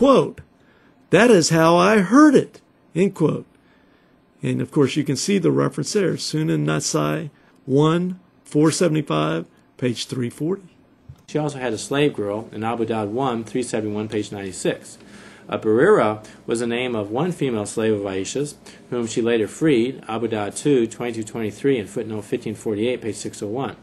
quote, "That is how I heard it," end quote. And of course you can see the reference there, Sunan Nasai 1, 475, page 340. She also had a slave girl in Abu Dawud 1, 371, page 96. Barira was the name of one female slave of Aisha's, whom she later freed, Abu Dawud 2, 2223, and footnote 1548, page 601.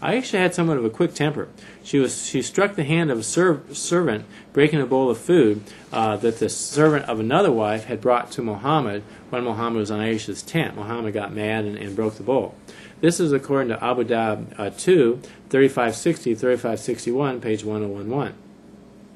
Aisha had somewhat of a quick temper. She struck the hand of a servant breaking a bowl of food that the servant of another wife had brought to Muhammad when Muhammad was on Aisha's tent. Muhammad got mad and broke the bowl. This is according to Abu Dawud 2, 3560, 3561, page 1011.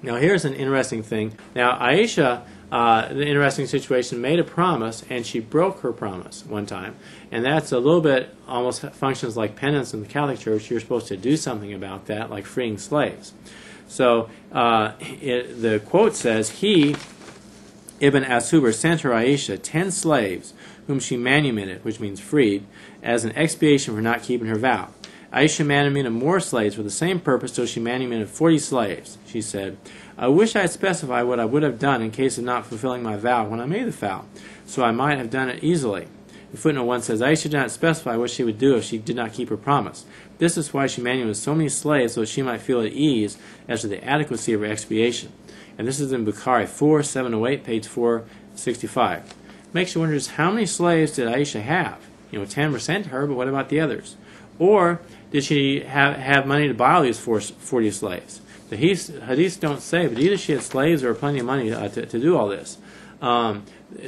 Now here's an interesting thing. Now Aisha, the interesting situation, made a promise and she broke her promise one time. And that's a little bit, almost functions like penance in the Catholic Church. You're supposed to do something about that, like freeing slaves. So the quote says, "He, Ibn Asubr, sent her Aisha 10 slaves, whom she manumitted," which means freed, "as an expiation for not keeping her vow. Aisha manumitted more slaves for the same purpose, so she manumitted 40 slaves. She said, I wish I had specified what I would have done in case of not fulfilling my vow when I made the vow, so I might have done it easily." Footnote 1 says, Aisha did not specify what she would do if she did not keep her promise. This is why she manumitted so many slaves, so that she might feel at ease as to the adequacy of her expiation. And this is in Bukhari 4, 708, page 465. Makes you wonder just how many slaves did Aisha have? 10 were sent to her, but what about the others? Or did she have money to buy all these 40 slaves? The hadiths don't say, but either she had slaves or plenty of money to do all this.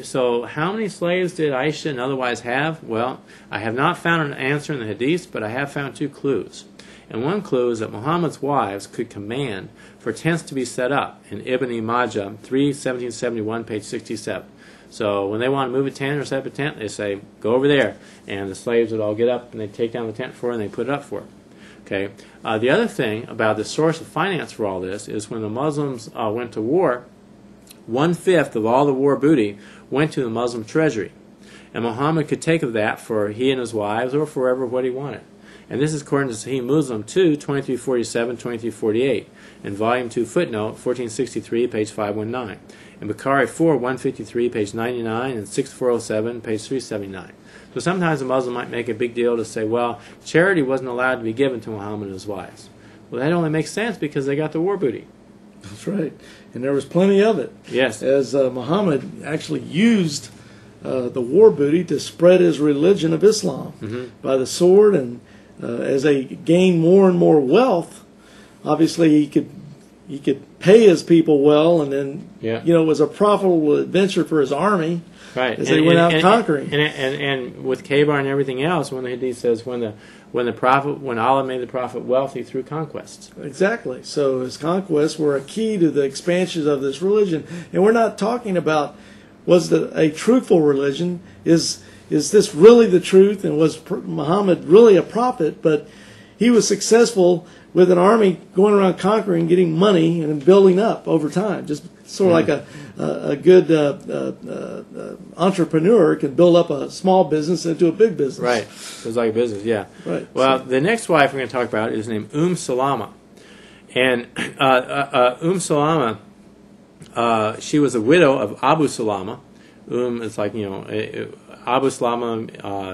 So how many slaves did Aisha and otherwise have? Well, I have not found an answer in the hadiths, but I have found 2 clues. And one clue is that Muhammad's wives could command for tents to be set up in Ibn Majah 3, 1771, page 67. So when they want to move a tent or set up a tent, they say, go over there. And the slaves would all get up and they'd take down the tent for her and they put it up for her. Okay. The other thing about the source of finance for all this is when the Muslims went to war, 1/5 of all the war booty went to the Muslim treasury. And Muhammad could take of that for he and his wives or forever what he wanted. And this is according to Sahih Muslim 2, 2347, 2348, and Volume 2, footnote 1463, page 519, and Bukhari 4, 153, page 99, and 6407, page 379. So sometimes a Muslim might make a big deal to say, well, charity wasn't allowed to be given to Muhammad and his wives. Well, that only makes sense because they got the war booty. That's right. And there was plenty of it. Yes. As Muhammad actually used the war booty to spread his religion of Islam by the sword, and as they gained more and more wealth, obviously he could pay his people well, and then it was a profitable adventure for his army. Right. As they went out conquering. And with Khaybar and everything else, when the Hadith says when Allah made the Prophet wealthy through conquests. Exactly. So his conquests were a key to the expansion of this religion. And we're not talking about was it a truthful religion? Is this really the truth? And was Muhammad really a prophet? But he was successful with an army going around conquering, getting money, and building up over time. Just sort of like a good entrepreneur can build up a small business into a big business. Right. It was like a business, yeah. Right. Well, the next wife we're going to talk about is named Salama. And Salama, she was a widow of Abu Salama. Is like, Abu Salama,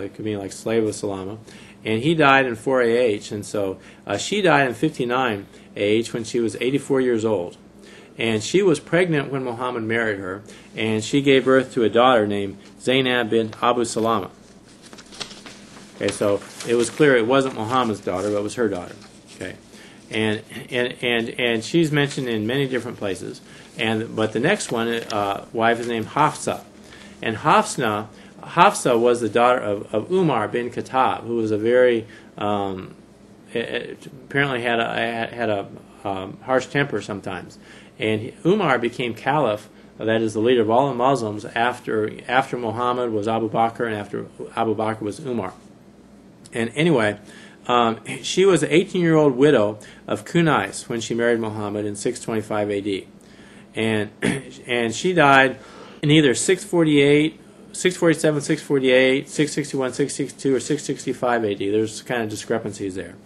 it could mean like slave of Salama. And he died in 4 AH, and so she died in 59 AH when she was 84 years old. And she was pregnant when Muhammad married her, and she gave birth to a daughter named Zainab bint Abu Salama. Okay, so it was clear it wasn't Muhammad's daughter, but it was her daughter. Okay, and she's mentioned in many different places. But the next one, wife is named Hafsa, and Hafsa was the daughter of Umar bin Khattab, who was a very apparently had a harsh temper sometimes. And Umar became caliph, that is the leader of all the Muslims, after Muhammad was Abu Bakr, and after Abu Bakr was Umar. And anyway, she was an 18-year-old widow of Kunais when she married Muhammad in 625 AD. And she died in either 647, 648, 661, 662, or 665 AD. There's kind of discrepancies there.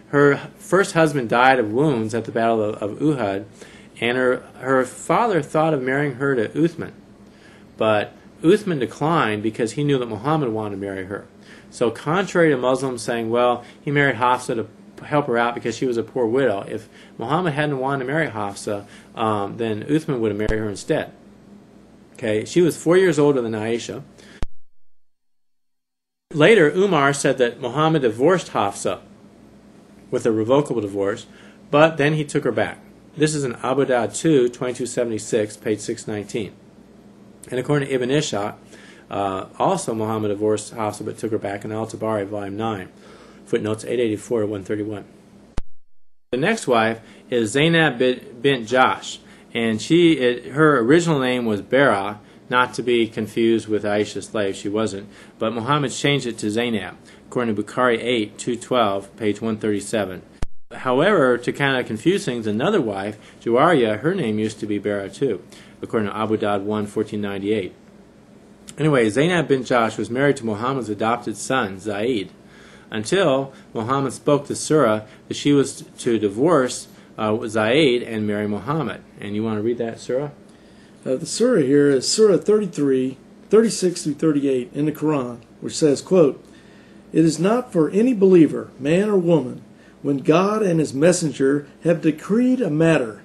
Her first husband died of wounds at the Battle of Uhud, And her father thought of marrying her to Uthman, but Uthman declined because he knew that Muhammad wanted to marry her. So contrary to Muslims saying, well, he married Hafsa to help her out because she was a poor widow, if Muhammad hadn't wanted to marry Hafsa, then Uthman would have married her instead. Okay, she was 4 years older than Aisha. Later, Umar said that Muhammad divorced Hafsa with a revocable divorce, but then he took her back. This is in Abu Dawud 2, 2276, page 619. And according to Ibn Ishaq, also Muhammad divorced Hafsa but took her back in Al-Tabari, volume 9, footnotes 884 to 131. The next wife is Zainab bint Jahsh, and her original name was Bara, not to be confused with Aisha's slave. She wasn't, but Muhammad changed it to Zainab, according to Bukhari 8, 212, page 137. However, to kind of confuse things, another wife, Juwariya, her name used to be Bara too, according to Abu Dawud 1, 1498. Anyway, Zainab bint Jahsh was married to Muhammad's adopted son, Zaid, until Muhammad spoke to Surah that she was to divorce Zaid and marry Muhammad. And you want to read that, Surah? The surah here is Surah 33, 36 through 38 in the Quran, which says, quote, "It is not for any believer, man or woman, when God and His Messenger have decreed a matter,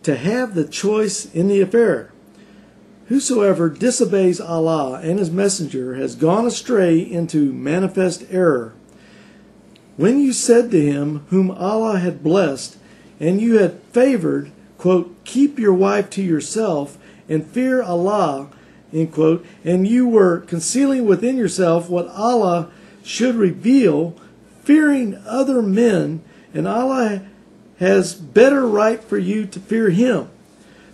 to have the choice in the affair. Whosoever disobeys Allah and His Messenger has gone astray into manifest error. When you said to him whom Allah had blessed, and you had favored, quote, keep your wife to yourself and fear Allah, end quote, and you were concealing within yourself what Allah should reveal, fearing other men, and Allah has better right for you to fear Him.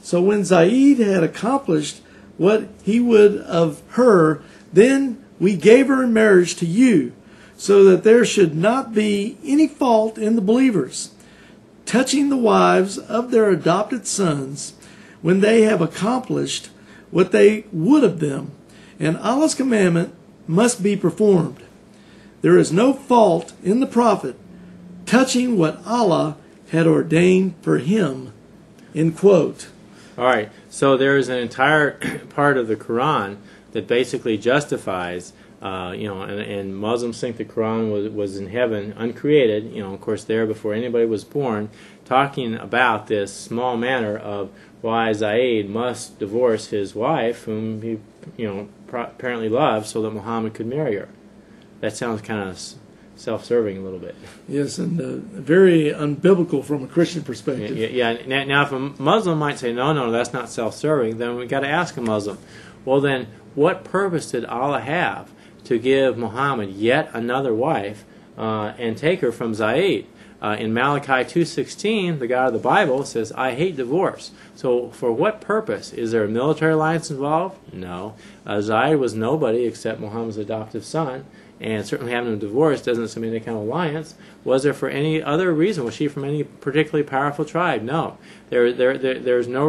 So when Zaid had accomplished what he would of her, then we gave her in marriage to you, so that there should not be any fault in the believers, touching the wives of their adopted sons, when they have accomplished what they would of them, and Allah's commandment must be performed. There is no fault in the Prophet touching what Allah had ordained for him." End quote. All right, so there is an entire part of the Quran that basically justifies, and Muslims think the Quran was in heaven, uncreated, of course there before anybody was born, talking about this small matter of why Zaid must divorce his wife, whom he, apparently loved, so that Muhammad could marry her. That sounds kind of self-serving a little bit. Yes, and very unbiblical from a Christian perspective. Yeah. Now, if a Muslim might say, no, that's not self-serving, then we've got to ask a Muslim, well then, what purpose did Allah have to give Muhammad yet another wife and take her from Zaid? In Malachi 2:16, the God of the Bible says, "I hate divorce." So for what purpose? Is there a military alliance involved? No. Zaid was nobody except Muhammad's adoptive son, and certainly having him divorced doesn't seem any kind of alliance. Was there for any other reason? Was she from any particularly powerful tribe? No. There's no